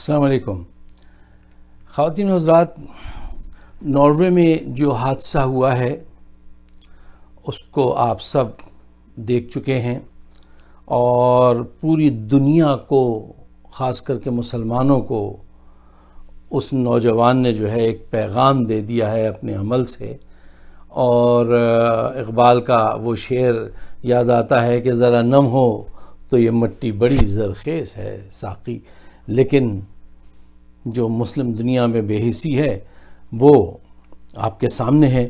السلام علیکم خواتین و حضرات، ناروے میں جو حادثہ ہوا ہے اس کو آپ سب دیکھ چکے ہیں، اور پوری دنیا کو، خاص کر کے مسلمانوں کو، اس نوجوان نے جو ہے ایک پیغام دے دیا ہے اپنے عمل سے۔ اور اقبال کا وہ شعر یاد آتا ہے کہ ذرا نم ہو تو یہ مٹی بڑی زرخیز ہے ساقی، لیکن جو مسلم دنیا میں بے حسی ہے وہ آپ کے سامنے ہے۔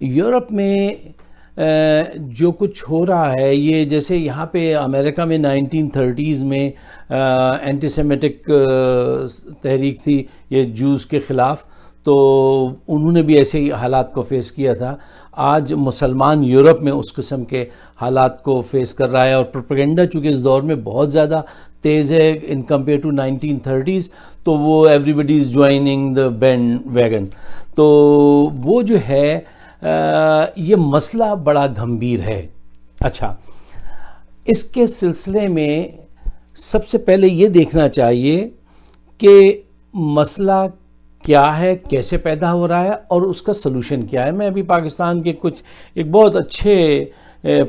یورپ میں جو کچھ ہو رہا ہے، یہ جیسے یہاں پہ امریکہ میں 1930s میں اینٹی سیمیٹک تحریک تھی یہ جوز کے خلاف، تو انہوں نے بھی ایسے ہی حالات کو فیس کیا تھا۔ آج مسلمان یورپ میں اس قسم کے حالات کو فیس کر رہا ہے، اور پروپیگنڈا چونکہ اس دور میں بہت زیادہ تیز ہے ان کمپیئر ٹو 1930s، تو وہ everybody is joining the bandwagon. تو وہ جو ہے یہ مسئلہ بڑا گھمبیر ہے۔ اچھا، اس کے سلسلے میں سب سے پہلے یہ دیکھنا چاہیے کہ مسئلہ کیا ہے، کیسے پیدا ہو رہا ہے، اور اس کا سلوشن کیا ہے۔ میں ابھی پاکستان کے ایک بہت اچھے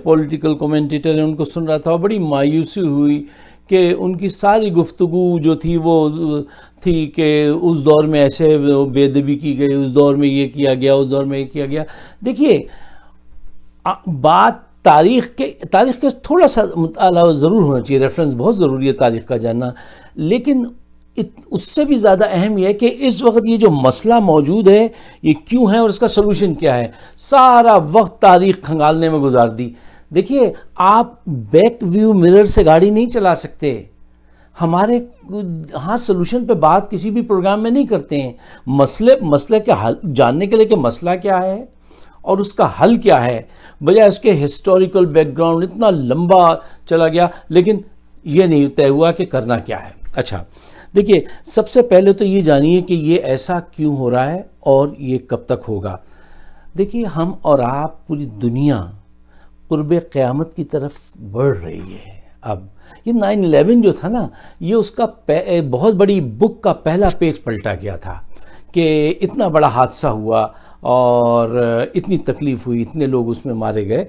پولیٹیکل کومنٹیٹر ہیں، ان کو سن رہا تھا، اور بڑی مایوسی ہوئی کہ ان کی ساری گفتگو جو تھی وہ تھی کہ اس دور میں ایسے بے ادبی کی گئی، اس دور میں یہ کیا گیا، اس دور میں یہ کیا گیا۔ دیکھیے، بات تاریخ کے تھوڑا سا مطالعہ ضرور ہونا چاہیے، ریفرنس بہت ضروری ہے تاریخ کا جاننا، لیکن اس سے بھی زیادہ اہم یہ ہے کہ اس وقت یہ جو مسئلہ موجود ہے یہ کیوں ہے اور اس کا سلوشن کیا ہے۔ سارا وقت تاریخ کھنگالنے میں گزار دی۔ دیکھیے، آپ بیک ویو مرر سے گاڑی نہیں چلا سکتے۔ ہمارے ہاں سلوشن پہ بات کسی بھی پروگرام میں نہیں کرتے ہیں۔ مسئلے کے حل جاننے کے لیے کہ مسئلہ کیا ہے اور اس کا حل کیا ہے، بجائے اس کے ہسٹوریکل بیک گراؤنڈ اتنا لمبا چلا گیا، لیکن یہ نہیں طے ہوا کہ کرنا کیا ہے۔ اچھا دیکھیے، سب سے پہلے تو یہ جانیے کہ یہ ایسا کیوں ہو رہا ہے اور یہ کب تک ہوگا۔ دیکھیے، ہم اور آپ، پوری دنیا قرب قیامت کی طرف بڑھ رہی ہے۔ اب یہ 9/11 جو تھا نا، یہ اس کا بہت بڑی بک کا پہلا پیج پلٹا گیا تھا کہ اتنا بڑا حادثہ ہوا اور اتنی تکلیف ہوئی، اتنے لوگ اس میں مارے گئے،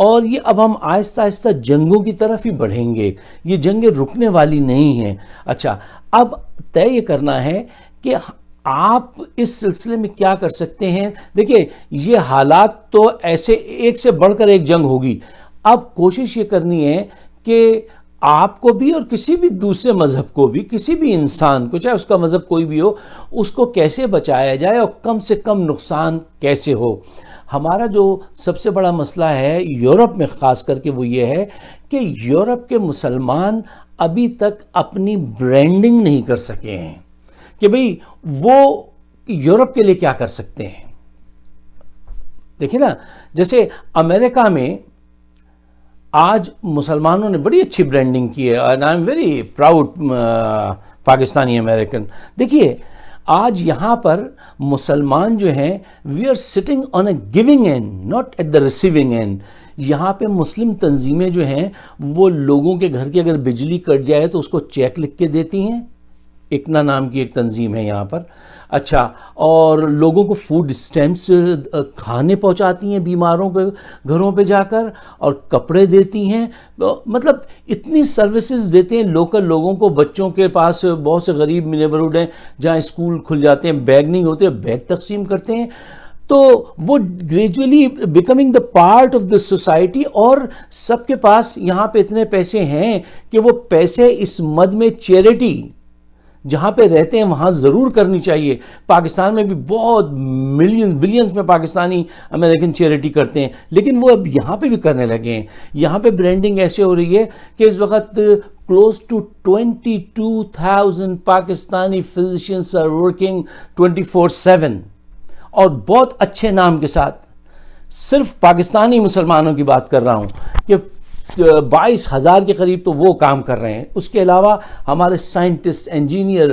اور یہ اب ہم آہستہ آہستہ جنگوں کی طرف ہی بڑھیں گے۔ یہ جنگیں رکنے والی نہیں ہیں۔ اچھا، اب طے یہ کرنا ہے کہ آپ اس سلسلے میں کیا کر سکتے ہیں۔ دیکھیں، یہ حالات تو ایسے ایک سے بڑھ کر ایک جنگ ہوگی۔ اب کوشش یہ کرنی ہے کہ آپ کو بھی اور کسی بھی دوسرے مذہب کو بھی، کسی بھی انسان کو، چاہے اس کا مذہب کوئی بھی ہو، اس کو کیسے بچایا جائے اور کم سے کم نقصان کیسے ہو۔ ہمارا جو سب سے بڑا مسئلہ ہے یورپ میں خاص کر کے وہ یہ ہے کہ یورپ کے مسلمان ابھی تک اپنی برانڈنگ نہیں کر سکے ہیں کہ بھئی وہ یورپ کے لیے کیا کر سکتے ہیں۔ دیکھیں نا، جیسے امریکہ میں آج مسلمانوں نے بڑی اچھی برانڈنگ کی ہے، and I'm very proud Pakistani American. دیکھیے، آج یہاں پر مسلمان جو ہیں we are sitting on a giving end not at the receiving end۔ یہاں پہ مسلم تنظیمیں جو ہیں وہ لوگوں کے گھر کی اگر بجلی کٹ جائے تو اس کو چیک لکھ کے دیتی ہیں۔ اکنا نام کی ایک تنظیم ہے یہاں پر۔ اچھا، اور لوگوں کو فوڈ اسٹیمپس کھانے پہنچاتی ہیں بیماروں کے گھروں پہ جا کر، اور کپڑے دیتی ہیں، مطلب اتنی سروسز دیتے ہیں لوکل لوگوں کو۔ بچوں کے پاس بہت سے غریب نیبرہڈ ہیں جہاں اسکول کھل جاتے ہیں، بیگ نہیں ہوتے، بیگ تقسیم کرتے ہیں۔ تو وہ gradually becoming the part of the society, اور سب کے پاس یہاں پہ اتنے پیسے ہیں کہ وہ پیسے اس مد میں چیریٹی جہاں پہ رہتے ہیں وہاں ضرور کرنی چاہیے۔ پاکستان میں بھی بہت بلینز میں پاکستانی امریکن چیریٹی کرتے ہیں، لیکن وہ اب یہاں پہ بھی کرنے لگے ہیں۔ یہاں پہ برانڈنگ ایسے ہو رہی ہے کہ اس وقت close to 22,000 Pakistani physicians are working 24/7، اور بہت اچھے نام کے ساتھ۔ صرف پاکستانی مسلمانوں کی بات کر رہا ہوں کہ 22,000 کے قریب تو وہ کام کر رہے ہیں۔ اس کے علاوہ ہمارے سائنٹسٹ، انجینئر،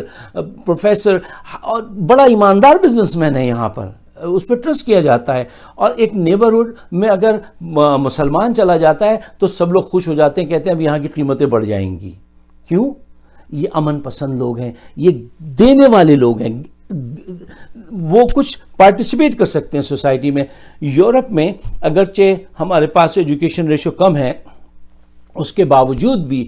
پروفیسر، اور بڑا ایماندار بزنس مین ہے یہاں پر، اس پہ ٹرسٹ کیا جاتا ہے۔ اور ایک نیبرہڈ میں اگر مسلمان چلا جاتا ہے تو سب لوگ خوش ہو جاتے ہیں، کہتے ہیں اب یہاں کی قیمتیں بڑھ جائیں گی۔ کیوں؟ یہ امن پسند لوگ ہیں، یہ دینے والے لوگ ہیں، وہ کچھ پارٹیسپیٹ کر سکتے ہیں سوسائٹی میں۔ یورپ میں اگرچہ ہمارے پاس ایجوکیشن ریشو کم ہے، اس کے باوجود بھی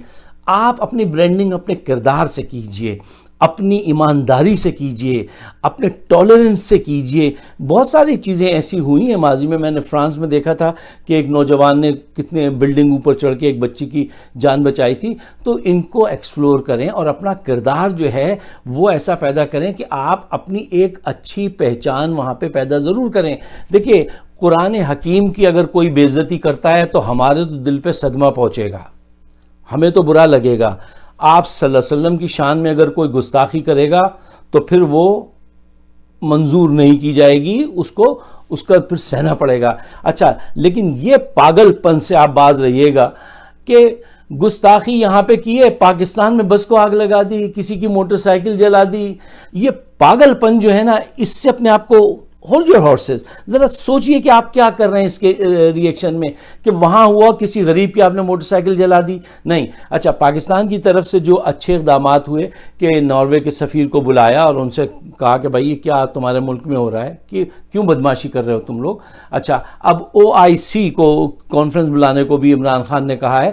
آپ اپنی برانڈنگ اپنے کردار سے کیجئے، اپنی ایمانداری سے کیجئے، اپنے ٹالرنس سے کیجئے۔ بہت ساری چیزیں ایسی ہوئی ہیں ماضی میں نے فرانس میں دیکھا تھا کہ ایک نوجوان نے کتنے بلڈنگ اوپر چڑھ کے ایک بچی کی جان بچائی تھی۔ تو ان کو ایکسپلور کریں اور اپنا کردار جو ہے وہ ایسا پیدا کریں کہ آپ اپنی ایک اچھی پہچان وہاں پہ پیدا ضرور کریں۔ دیکھیے، قرآن حکیم کی اگر کوئی بے عزتی کرتا ہے تو ہمارے تو دل پہ صدمہ پہنچے گا، ہمیں تو برا لگے گا۔ آپ صلی اللہ علیہ وسلم کی شان میں اگر کوئی گستاخی کرے گا تو پھر وہ منظور نہیں کی جائے گی، اس کا پھر سہنا پڑے گا۔ اچھا، لیکن یہ پاگل پن سے آپ باز رہیے گا کہ گستاخی یہاں پہ کی ہے، پاکستان میں بس کو آگ لگا دی، کسی کی موٹر سائیکل جلا دی۔ یہ پاگل پن جو ہے نا، اس سے اپنے آپ کو ہولڈ یور ہارسز، ذرا سوچئے کہ آپ کیا کر رہے ہیں اس کے ری ایکشن میں، کہ وہاں ہوا کسی غریب کی آپ نے موٹر سائیکل جلا دی، نہیں۔ اچھا، پاکستان کی طرف سے جو اچھے اقدامات ہوئے کہ ناروے کے سفیر کو بلایا اور ان سے کہا کہ بھائی یہ کیا تمہارے ملک میں ہو رہا ہے، کہ کیوں بدماشی کر رہے ہو تم لوگ۔ اچھا، اب OIC کو کانفرنس بلانے کو بھی عمران خان نے کہا ہے